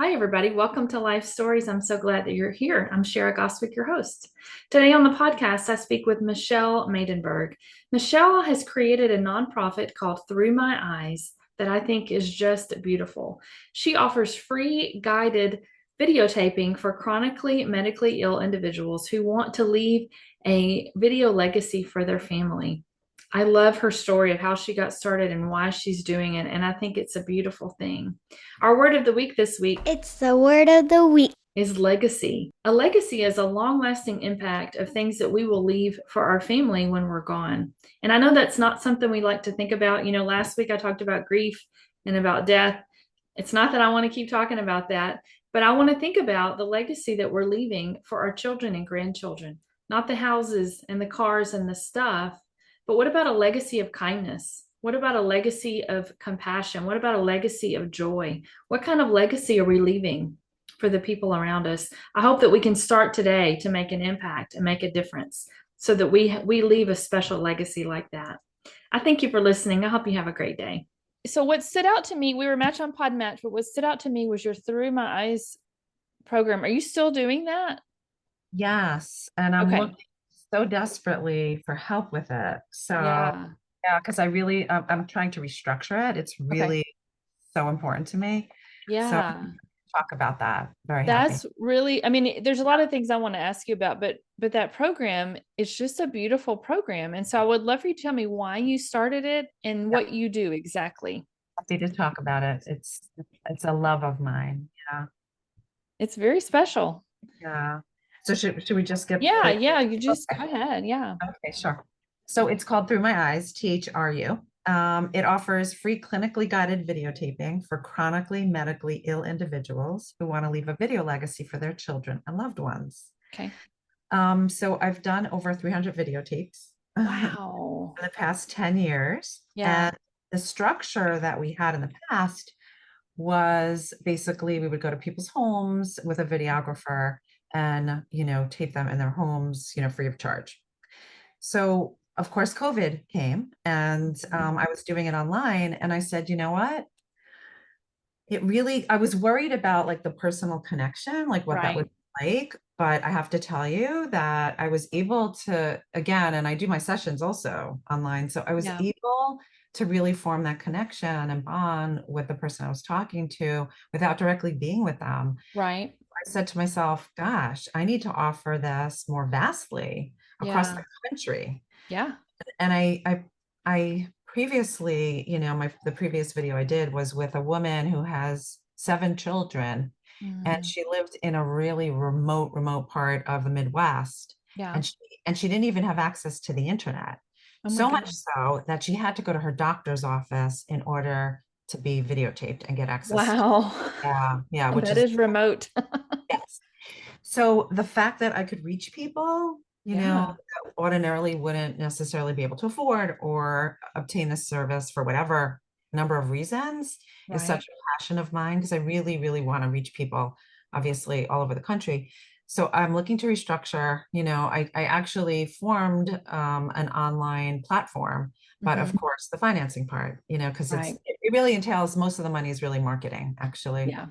Hi, everybody. Welcome to Life Stories. I'm so glad that you're here. I'm Shara Goswick, your host. Today on the podcast, I speak with Michelle Maidenberg. Michelle has created a nonprofit called Thru My Eyes that I think is just beautiful. She offers free guided videotaping for chronically medically ill individuals who want to leave a video legacy for their family. I love her story of how she got started and why she's doing it, and I think it's a beautiful thing. Our word of the week this week It's the word of the week. is legacy. A legacy is a long lasting impact of things that we will leave for our family when we're gone. And I know that's not something we like to think about. Last week I talked about grief and about death. It's not that I want to keep talking about that, but I want to think about the legacy that we're leaving for our children and grandchildren, not the houses and the cars and the stuff, but what about a legacy of kindness? What about a legacy of compassion? What about a legacy of joy? What kind of legacy are we leaving for the people around us? I hope that we can start today to make an impact and make a difference so that we leave a special legacy like that. I thank you for listening. I hope you have a great day. So what stood out to me, we were match on pod match, but what stood out to me was your Through My Eyes program. Are you still doing that? Yes, and I'm Okay. looking so desperately for help with it. So, Yeah. yeah, because I'm trying to restructure it. It's Okay. really so important to me. So, Yeah. talk about that. Very happy. That's really, I mean, there's a lot of things I want to ask you about, but that program is just a beautiful program. And so I would love for you to tell me why you started it and Yeah, what you do exactly. happy to talk about it. It's a love of mine. Yeah, It's very special. yeah. So should we just get Yeah, right? yeah, you just Okay, go ahead. Yeah. okay, sure. So it's called Through My Eyes, THRU. It offers free clinically guided videotaping for chronically medically ill individuals who want to leave a video legacy for their children and loved ones. Okay. So I've done over 300 videotapes in Wow. the past 10 years. Yeah. And the structure that we had in the past was basically we would go to people's homes with a videographer and, tape them in their homes, free of charge. So, of course, COVID came and I was doing it online. And I said, you know what? I was worried about like the personal connection, like what that would Right. be like. But I have to tell you that I was able to, again, and I do my sessions also online. So I was Yeah. able to really form that connection and bond with the person I was talking to without directly being with them. Right. I said to myself, gosh, I need to offer this more vastly across the Yeah. country. Yeah. And I previously, the previous video I did was with a woman who has 7 children, and Mm, she lived in a really remote part of the Midwest, yeah. and she didn't even have access to the internet. Oh my So much goodness. so that she had to go to her doctor's office in order to be videotaped and get access to, Wow. yeah, which That is, is remote. yes. So the fact that I could reach people, Yeah. that ordinarily wouldn't necessarily be able to afford or obtain this service for whatever number of reasons is such Right. a passion of mine because I really, really want to reach people, obviously, all over the country. So I'm looking to restructure. I actually formed an online platform, but of Hmm. course, the financing part, because Right. it really entails most of the money is really marketing, actually. Yeah.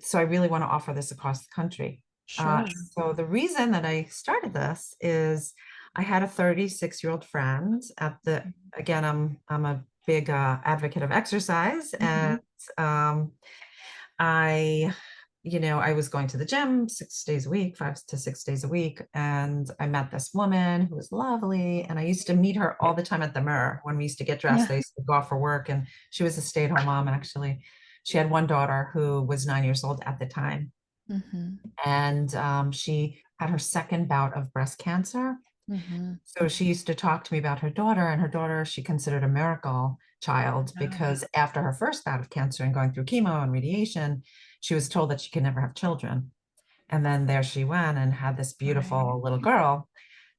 So I really want to offer this across the country. Uh, Sure. so the reason that I started this is I had a 36-year-old friend again, I'm a big advocate of exercise, and Hmm. um, I, I was going to the gym 6 days a week, 5 to 6 days a week, and I met this woman who was lovely, and I used to meet her all the time at the mirror when we used to get dressed. Yeah. I used to go off for work, and she was a stay-at-home mom, actually. She had one daughter who was 9 years old at the time, Hmm. and she had her second bout of breast cancer. Hmm. So she used to talk to me about her daughter, and her daughter she considered a miracle child Yeah. because after her first bout of cancer and going through chemo and radiation, she was told that she could never have children. And then there she went and had this Right. beautiful little girl.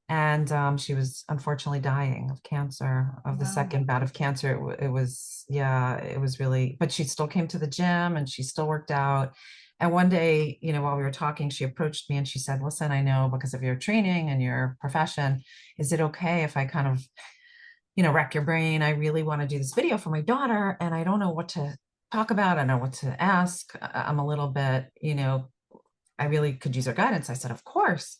And she was unfortunately dying of cancer, of the Wow. second bout of cancer. It was, yeah, it was really, but she still came to the gym and she still worked out. And one day, while we were talking, she approached me and she said, listen, I know because of your training and your profession, is it okay if I kind of, rack your brain? I really want to do this video for my daughter and I don't know what to talk about. I don't know what to ask. I'm a little bit, I really could use her guidance. I said, of course.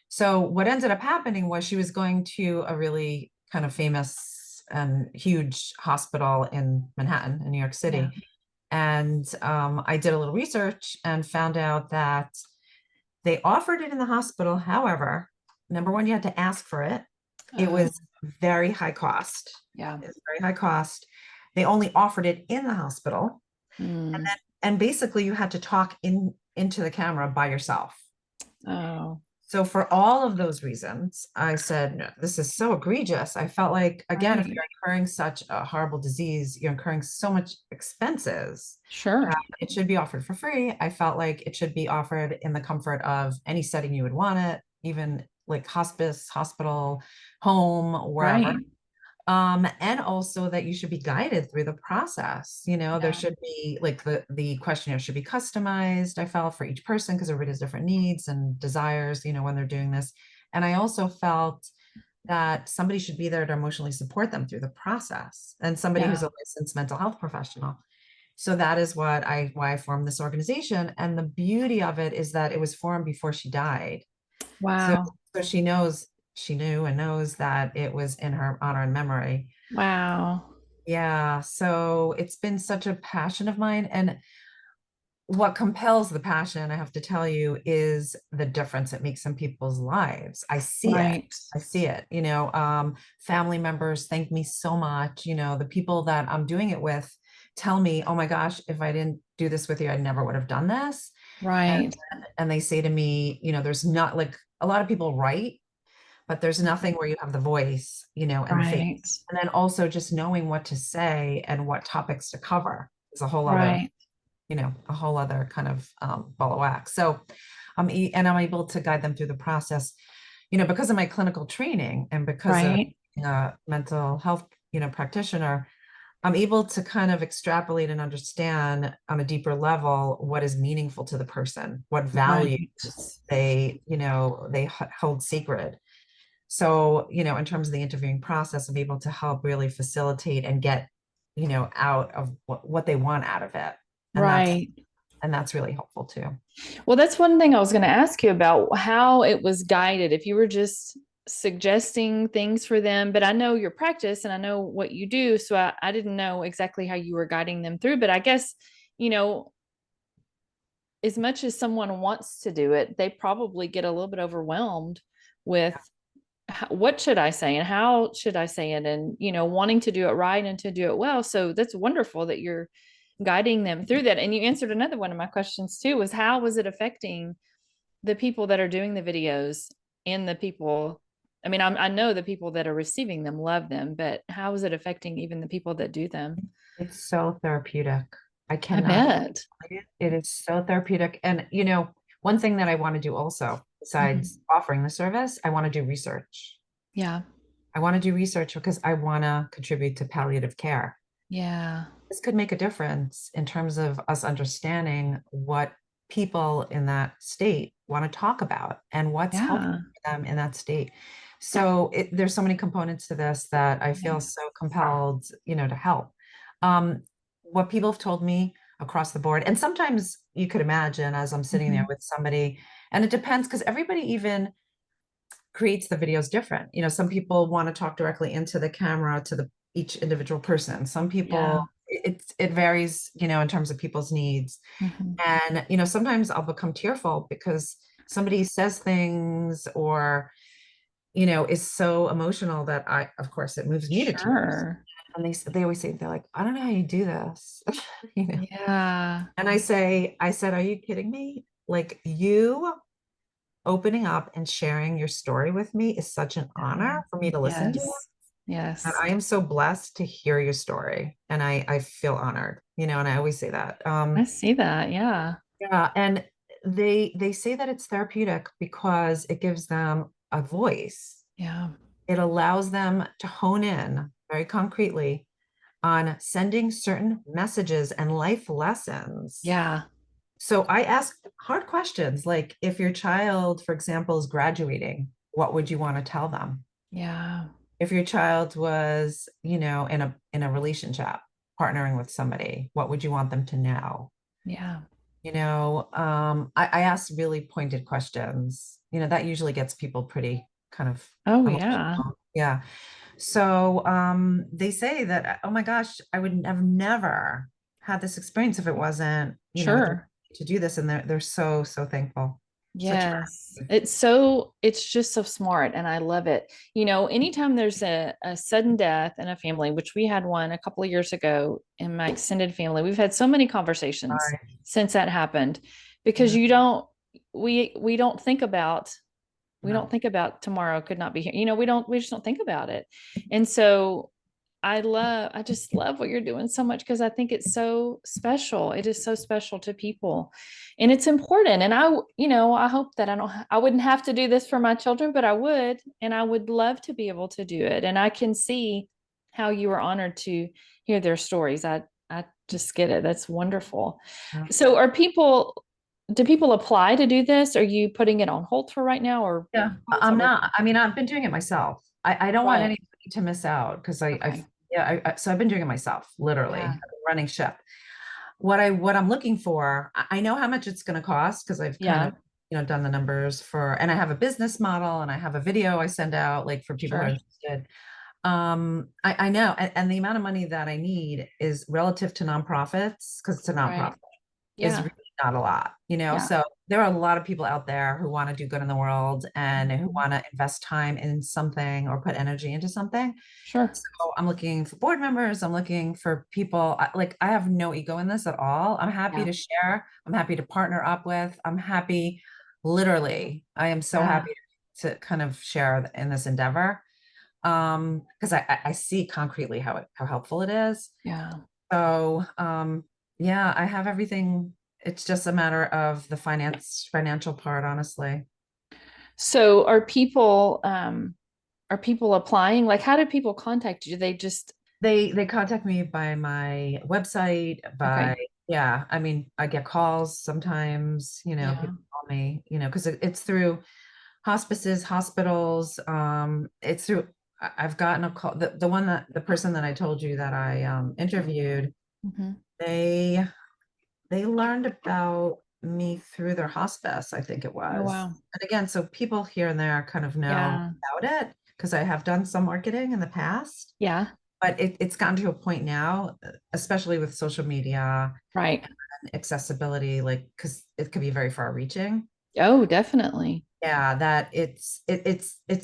So what ended up happening was she was going to a really kind of famous and huge hospital in Manhattan, in New York Yeah. City. And I did a little research and found out that they offered it in the hospital. However, number one, you had to ask for it. It Oh, was very high cost. yeah. It's very high cost. They only offered it in the hospital. And Mm. then, and basically you had to talk into the camera by yourself. Oh, So for all of those reasons, I said, no, this is so egregious. I felt like, again, if right. you're incurring such a horrible disease, you're incurring so much expenses. Sure. It should be offered for free. I felt like it should be offered in the comfort of any setting you would want it, even like hospice, hospital, home, wherever. Right. And also that you should be guided through the process. There Yeah. should be like the questionnaire should be customized, I felt, for each person because everybody has different needs and desires, when they're doing this. And I also felt that somebody should be there to emotionally support them through the process, and somebody who's Yeah. a licensed mental health professional. So that is why I formed this organization. And the beauty of it is that it was formed before she died. So Wow. so she knew and knows that it was in her honor and memory. Wow. Yeah, so it's been such a passion of mine. And what compels the passion, I have to tell you, is the difference it makes in people's lives. I see it. Right. I see it. Family members thank me so much. The people that I'm doing it with tell me, oh my gosh, if I didn't do this with you, I never would have done this. And, Right. and they say to me, there's not like a lot of people write, but there's nothing where you have the voice, and the face. Right. And then also just knowing what to say and what topics to cover is Right. a whole other kind of ball of wax. So I'm able to guide them through the process, because of my clinical training and because of Right. being a mental health, practitioner. I'm able to kind of extrapolate and understand on a deeper level what is meaningful to the person, what values Right. they hold sacred. So, in terms of the interviewing process, I'm able to help really facilitate and get, out of what they want out of it. And Right. that's really helpful too. Well, that's one thing I was going to ask you about how it was guided. If you were just suggesting things for them, but I know your practice and I know what you do. So I didn't know exactly how you were guiding them through. But I guess, you know, as much as someone wants to do it, they probably get a little bit overwhelmed with what should I say and how should I say it, and wanting to do it right and to do it well. So that's wonderful that you're guiding them through that. And you answered another one of my questions too, was how was it affecting the people that are doing the videos and the people, I mean, I know the people that are receiving them love them, but how is it affecting even the people that do them? It's so therapeutic. I I cannot. bet. It is so therapeutic. And, one thing that I want to do also, besides Mhm. offering the service, I want to do research. Yeah. I want to do research because I want to contribute to palliative care. Yeah. This could make a difference in terms of us understanding what people in that state want to talk about and what's helpful Yeah. for them in that state. So there's so many components to this that I feel Yes. so compelled, to help. What people have told me across the board, and sometimes you could imagine as I'm sitting there Mhm. with somebody, and it depends because everybody even creates the videos different. Some people want to talk directly into the camera to the each individual person. Some people Yeah. it varies, in terms of people's needs. Mhm. And sometimes I'll become tearful because somebody says things or is so emotional that of course it moves me to tears. Sure. And they always say, they're like, I don't know how you do this. you know. Yeah. And I said, are you kidding me? Like, you opening up and sharing your story with me is such an Yeah. honor for me to listen to. Yes. And Yes. I am so blessed to hear your story. And I feel honored, and I always say that. I see that. Yeah. Yeah. And they say that it's therapeutic because it gives them a voice. Yeah. It allows them to hone in very concretely on sending certain messages and life lessons. Yeah. So I ask hard questions like, if your child, for example, is graduating, what would you want to tell them? Yeah. If your child was, in a relationship, partnering with somebody? What would you want them to know? Yeah. I ask really pointed questions. That usually gets people pretty kind of Oh, yeah. emotional. Yeah. So they say that, oh my gosh, I would have never had this experience if it wasn't, Sure. to do this. And they're so, so thankful. Such Yes. It's just so smart and I love it. Anytime there's a sudden death in a family, which we had one a couple of years ago in my extended family, we've had so many conversations gratitude. since that happened because Yeah. we don't think about No. tomorrow could not be here. We just don't think about it. And so I just love what you're doing so much because I think it's so special. It is so special to people and it's important. And I hope that I wouldn't have to do this for my children, but I would, and I would love to be able to do it. And I can see how you were honored to hear their stories. I just get it. That's wonderful. Yeah. So do people apply to do this? Are you putting it on hold for right now or Yeah, how's that I'm working? not. I mean, I've been doing it myself. I don't want Right. anybody to miss out because Okay. so I've been doing it myself, literally Yeah. running ship. What I'm looking for, I know how much it's going to cost because I've kind Yeah. of, done the numbers and I have a business model and I have a video I send out like for people who are Sure. interested. I know, and the amount of money that I need is relative to nonprofits because it's a Right. nonprofit is Yeah. really not a lot, Yeah. So there are a lot of people out there who want to do good in the world and who Mhm. want to invest time in something or put energy into something. Sure. So I'm looking for board members. I'm looking for people. I have no ego in this at all. I'm happy Yeah. to share. I'm happy to partner up with. I'm happy, literally. I am so Yeah. happy to kind of share in this endeavor because I see concretely how helpful it is. Yeah. So, yeah, I have everything. It's just a matter of the financial part, honestly. So are people applying? Like how do people contact you? They just They contact me by my website, okay. yeah, I mean, I get calls sometimes, Yeah. people call me, because it's through hospices, hospitals, it's through I've gotten a call, the person that I told you that I interviewed, Hmm. they they learned about me through their hospice, I think it Oh was. wow. And again, so people here and there kind of know Yeah. about it because I have done some marketing in the past, Yeah. but it's gotten to a point now, especially with social media Right. and accessibility, like because it could be very far reaching. Oh, definitely. Yeah, that it's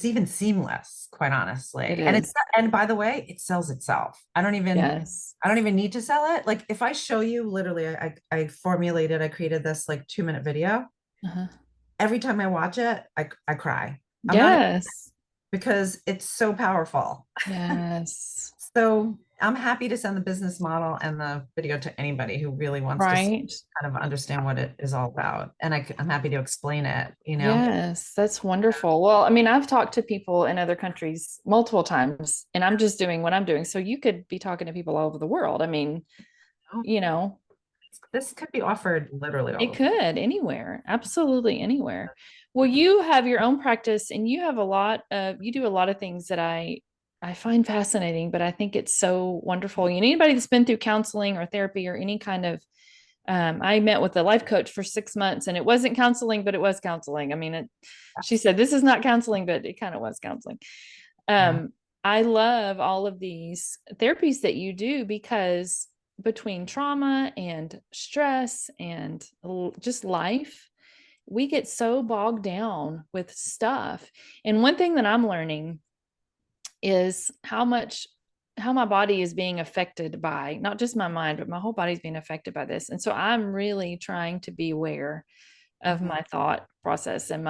even seamless, quite It honestly. And is. and by the way, it sells itself. Yes. I don't even need to sell it. Like if I show you literally, I created this like 2-minute video. Uh-huh. Every time I watch it, I cry. I'm not Yes. because it's so powerful. Yes. So I'm happy to send the business model and the video to anybody who really wants to Right. kind of understand what it is all about. And I'm happy to explain it. Yes, that's wonderful. Well, I mean, I've talked to people in other countries multiple times, and I'm just doing what I'm doing. So you could be talking to people all over the world. I mean, you know, This could be offered literally all it over. could anywhere, absolutely anywhere. Well, you have your own practice and you do a lot of things that I find fascinating, but I think it's so wonderful. Anybody that's been through counseling or therapy or any kind of I met with a life coach for 6 months and it wasn't counseling, but it was counseling. I mean, she said, this is not counseling, but it kind of was counseling. Yeah. Um, I love all of these therapies that you do because between trauma and stress and just life, we get so bogged down with stuff. And one thing that I'm learning is how my body is being affected by not just my mind, but my whole body's being affected by this. And so I'm really trying to be aware of Mhm. my thought process and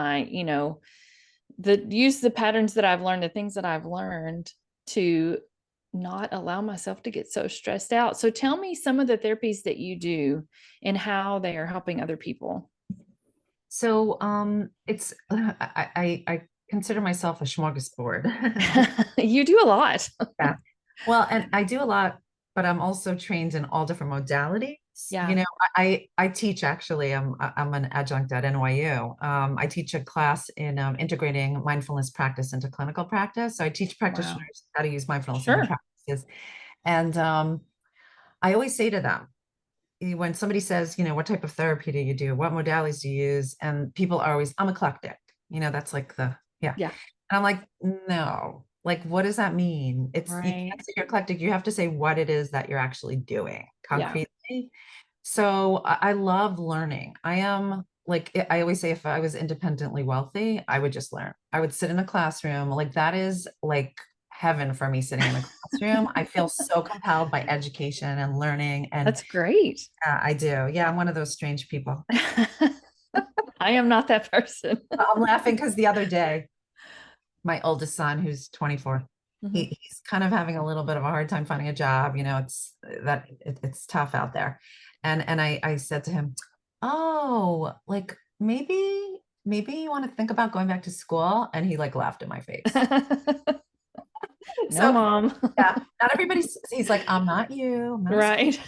the patterns that I've learned, the things that I've learned to not allow myself to get so stressed out. So tell me some of the therapies that you do and how they are helping other people. So it's I consider myself a smorgasbord. You do a lot. Yeah. Well, and I do a lot, but I'm also trained in all different modalities. Yeah. I teach actually. I'm an adjunct at NYU. I teach a class in integrating mindfulness practice into clinical practice. So I teach Wow. practitioners how to use mindfulness in their Sure. practices, and I always say to them, when somebody says, what type of therapy do you do? What modalities do you use? And people are always, I'm eclectic. That's like yeah. Yeah. And I'm like, no, like, what does that mean? You Right. can't say you're eclectic. You have to say what it is that you're actually doing Yeah. concretely. So I love learning. I am like, I always say, if I was independently wealthy, I would just learn. I would sit in a classroom. Like, that is like heaven for me, sitting in a classroom. I feel so compelled by education and learning. And That's great. I do. Yeah, I'm one of those strange people. I am not that person. I'm laughing because the other day, my oldest son, who's 24, Mhm. he's kind of having a little bit of a hard time finding a job. It's tough out there. And I said to him, oh, like maybe you want to think about going back to school. And he like laughed in my face. No, So mom. yeah, not everybody's, he's like, I'm not you. I'm not a school. Right.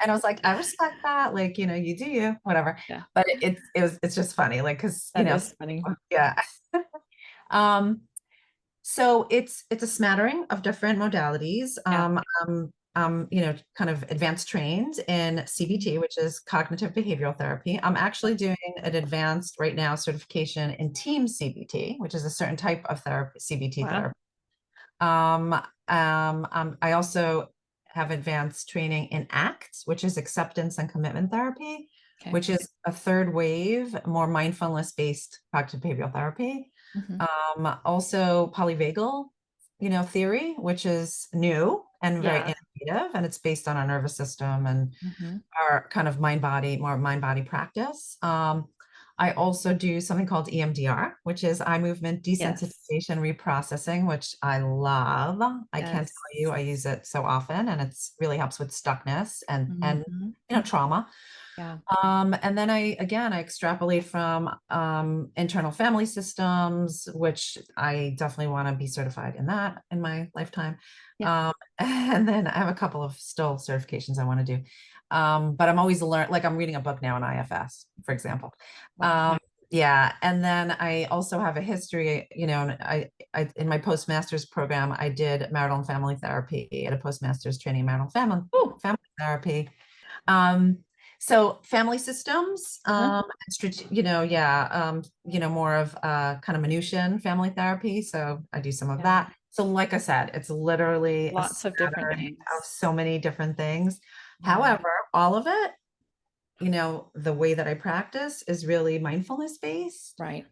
And I was like, I respect that. Like, you do you, whatever. Yeah, But it's just funny. Like, cause that is funny. yeah. Um, So it's a smattering of different modalities. Yeah. Kind of advanced trained in CBT, which is cognitive behavioral therapy. I'm actually doing an advanced right now certification in team CBT, which is a certain type of therapy, CBT Wow. therapy. I also have advanced training in ACT, which is acceptance and commitment therapy, Okay. which is a third wave, more mindfulness based cognitive behavioral therapy. Mhm. Also polyvagal, theory, which is new and very Yeah. innovative, and it's based on our nervous system and Mhm. our kind of more mind body practice. I also do something called EMDR, which is eye movement Yes. desensitization reprocessing, which I love. I can't Yes. tell you, I use it so often, and it's really helps with stuckness and Mhm. trauma. Yeah. And then I extrapolate from internal family systems, which I definitely want to be certified in that in my lifetime. Yeah. And then I have a couple of still certifications I want to do. But I'm always like I'm reading a book now in IFS, for example. Wow. Um, yeah, and then I also have a history, and I in my postmaster's program, I did marital and family therapy at a postmaster's training in marital Oh. family therapy. Um, so family systems, Uh-huh. yeah, more of kind of Minutian family therapy. So I do some of Yeah. that. So like I said, it's literally a Lots of different smattering of things. so many different things. Yeah. However, all of it, the way that I practice is really mindfulness based Right.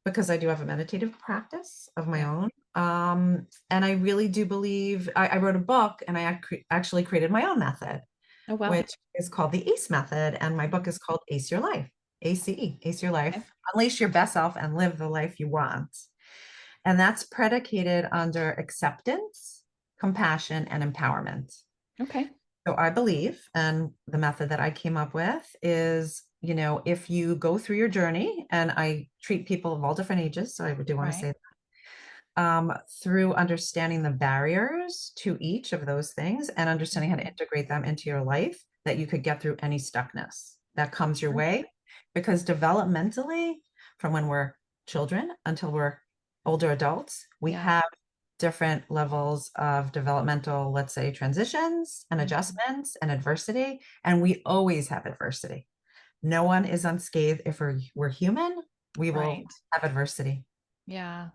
because I do have a meditative practice of my Yeah. own. And I really do believe I wrote a book and I actually created my own method, Oh, wow. which is called the ACE method. And my book is called Ace Your Life, ACE Your Okay. Life, Unleash Your Best Self and Live the Life You Want. And that's predicated under acceptance, compassion, and empowerment. Okay. So I believe, and the method that I came up with is, if you go through your journey, and I treat people of all different ages, so I do want to Right. say through understanding the barriers to each of those things and understanding how to Mhm. integrate them into your life, that you could get through any stuckness that comes your Sure. way. Because developmentally, from when we're children until we're older adults, we Yeah. have different levels of developmental, let's say, transitions and Mhm. adjustments and adversity. And we always have adversity. No one is unscathed. If we're human, we will Right. have adversity. Yeah.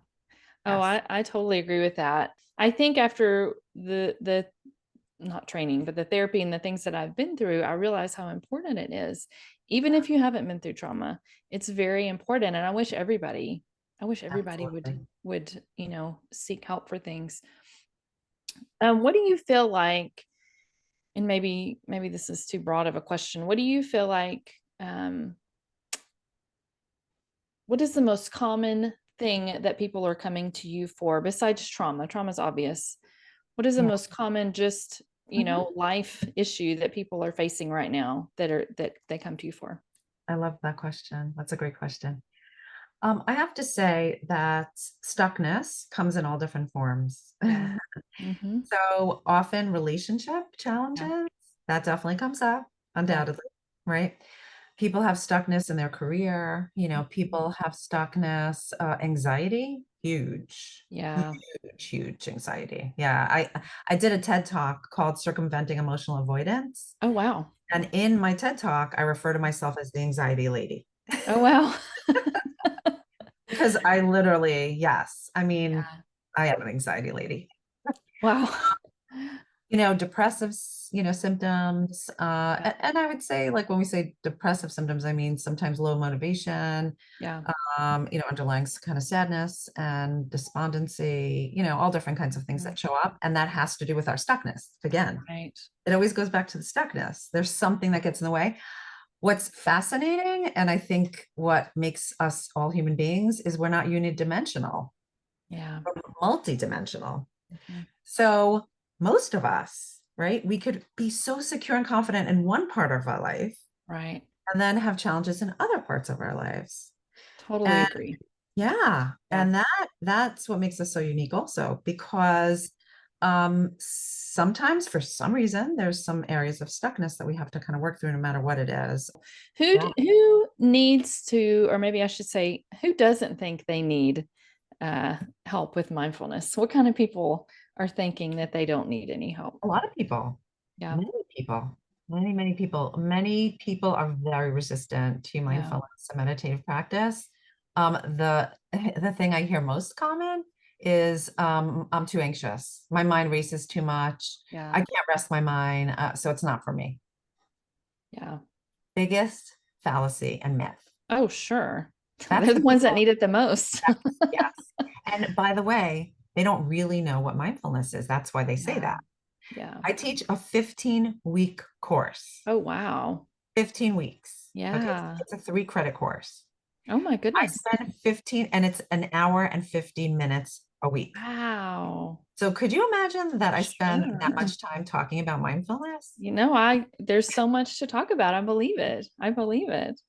Oh, Yes. I totally agree with that. I think after the not training, but the therapy and the things that I've been through, I realize how important it is. Even if you haven't been through trauma, it's very important. And I wish everybody would Absolutely. would, seek help for things. What do you feel like, and maybe this is too broad of a question. What do you feel like what is the most common thing that people are coming to you for besides trauma? Trauma's obvious. What is the Yeah. most common just, Mhm. life issue that people are facing right now that they come to you for? I love that question. That's a great question. I have to say that stuckness comes in all different forms. Yeah. Mhm. So often relationship Yeah. challenges, that definitely comes up, Yeah. undoubtedly, right? people have stuckness in their career, people have stuckness, anxiety, huge, Yeah. huge anxiety. Yeah, I did a TED talk called Circumventing Emotional Avoidance. Oh, wow. And in my TED talk, I refer to myself as the anxiety lady Oh, wow. because I literally, yes, I mean, Yeah. I am an anxiety lady. Wow. Depressive, symptoms. Yeah. And I would say, like, when we say depressive symptoms, I mean sometimes low motivation, Yeah. underlying kind of sadness and despondency, all different kinds of things Mhm. that show up. And that has to do with our stuckness. Again, Right. it always goes back to the stuckness. There's something that gets in the way. What's fascinating, and I think what makes us all human beings, is we're not unidimensional, Yeah. we're multidimensional. Mhm. So most of us, right, we could be so secure and confident in one part of our life Right. and then have challenges in other parts of our lives. Totally And agree. yeah, Yeah. and that's what makes us so unique also, because sometimes for some reason there's some areas of stuckness that we have to kind of work through no matter what it is. Yeah. Who needs to, or maybe I should say, who doesn't think they need help with mindfulness? What kind of people are thinking that they don't need any help? A lot of people, Yeah. many people, many people are very resistant to Yeah. mindfulness and meditative practice. The the thing I hear most common is, I'm too anxious. My mind races too much. I Yeah. can't rest my mind, so it's not for me. Yeah. Biggest fallacy and myth. Oh, sure. That's They're the the ones that people. need it the most. Yes. And by the way, they don't really know what mindfulness is. That's why they say Yeah. that. Yeah. I teach a 15-week course. Oh, wow. 15 weeks. Okay. Yeah. It's a 3 credit course. Oh, my I goodness. spend 15, and it's an hour and 15 minutes a week. Wow. So could you imagine that I spend that Sure. much time talking about mindfulness? There's so much to talk about. I believe it. I believe it.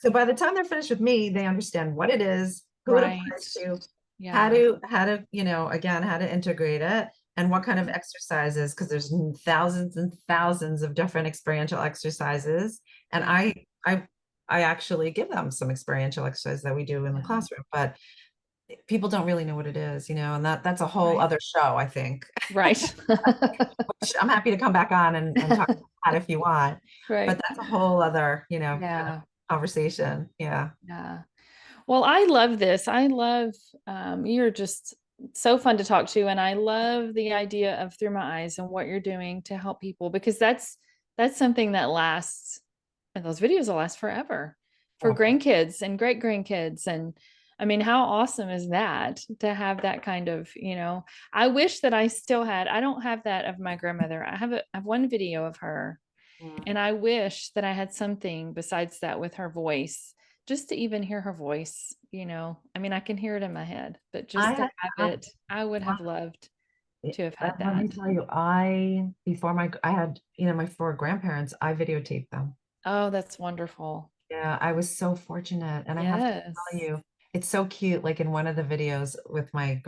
So by the time they're finished with me, they understand what it is, who it Right. applies to, Yeah. again, how to integrate it, and what kind of exercises, because there's thousands and thousands of different experiential exercises. And Yeah. I actually give them some experiential exercises that we do in the Yeah. classroom, but people don't really know what it is, and that's a whole Right. other show, I think. Right. Which I'm happy to come back on and talk about that if you want. But Right. that's a whole other, kind of Yeah. conversation. Yeah. Yeah. Well, I love this. I love, you're just so fun to talk to. And I love the idea of Through My Eyes and what you're doing to help people, because that's something that lasts, and those videos will last forever for Oh, grandkids and great grandkids. And I mean, how awesome is that to have that kind of, I wish that I still had, I don't have that of my grandmother. I have one video of her, and I wish that I had something besides that with her voice, just to even hear her voice. I mean, I can hear it in my head, but I just to had, have I, it, I would have loved to have had let me that. tell you, before I had, my 4 grandparents, I videotaped them. Oh, that's wonderful. Yeah, I was so fortunate. And I have to tell Yes. you, it's so cute. Like in one of the videos with my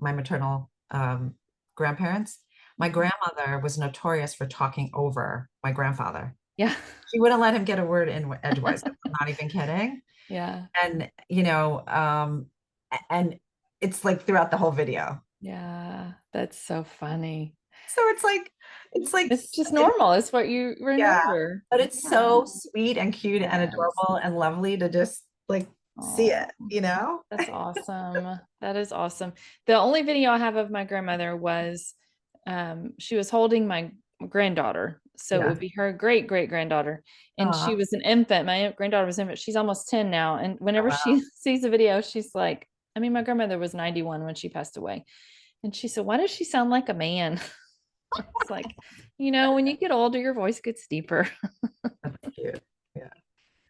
maternal grandparents, my grandmother was notorious for talking over my grandfather. Yeah. She wouldn't let him get a word in edgewise. I'm not even kidding. Yeah. And and it's like throughout the whole video. Yeah. That's so funny. So it's like It's just normal. It's what you yeah, remember. but it's Yeah. so sweet and cute and Yes. adorable and lovely to just like see Oh, it. that's awesome. That is awesome. The only video I have of my grandmother was she was holding my granddaughter. So it Yeah. would be her great great granddaughter. And Aw. she was an infant. My granddaughter was an infant. She's almost 10 now. And Oh, whenever wow. she sees the video, she's like, I mean, my grandmother was 91 when she passed away. And she said, why does she sound like a man? It's like, when you get older, your voice gets deeper. That's cute. Yeah.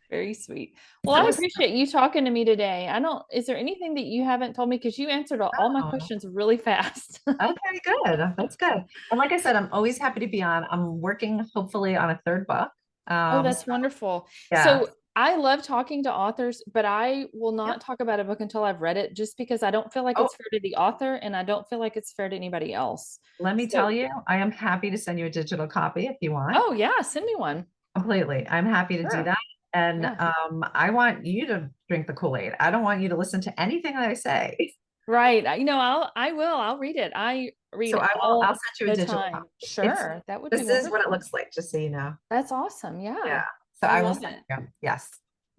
Very sweet. Well, So I was appreciate you talking to me today. Is there anything that you haven't told me? Because you answered all my oh, questions really fast. okay, good. That's good. And like I said, I'm always happy to be on. I'm working hopefully on a third book. Oh, So that's wonderful. yeah. So I love talking to authors, but I will Yep. not talk about a book until I've read it, just because I don't feel like Oh, it's fair to the author and I don't feel like it's fair to anybody else. let me So, tell you, I am happy to send you a digital copy if you want. oh, yeah, send me one. Completely. I'm happy to do Sure. that. And Yeah. I want you to drink the Kool-Aid. I don't want you to listen to anything that I say. Right. I'll read it. I read So I'll all send you a the digital time. copy. Sure. That would be This is what it wonderful. looks like, just so you know. That's awesome. Yeah. Yeah. So I I will love send it. you. Yes.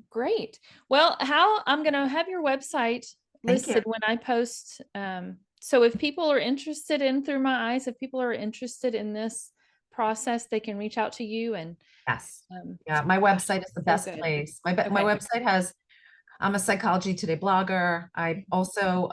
Great. Well, how I'm going to have your website Thank you. listed when I post. So if people are interested in Through My Eyes, if people are interested in this process, they can reach out to you and, Yes. um, Yeah. My gosh, website is the so best good. place. My Okay. website has, I'm a Psychology Today blogger. I also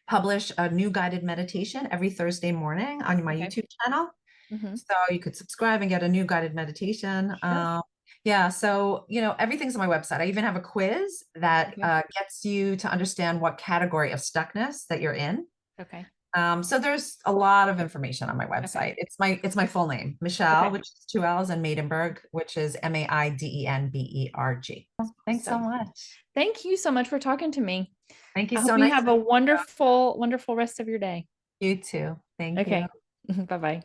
publish a new guided meditation every Thursday morning on my Okay. YouTube channel. Hmm. So you could subscribe and get a new guided meditation. Sure. Yeah, so everything's on my website. I even have a quiz that Okay. gets you to understand what category of stuckness that you're in. Okay. So there's a lot of information on my Okay. website. It's my full name, Michelle, Okay. which is two L's, and Maidenberg, which is Maidenberg. Thanks so Awesome. much. Thank you so much for talking to me. Thank you. I hope So you nice have to a meet wonderful, wonderful rest of your day. you too. Thank you. Okay. Bye bye.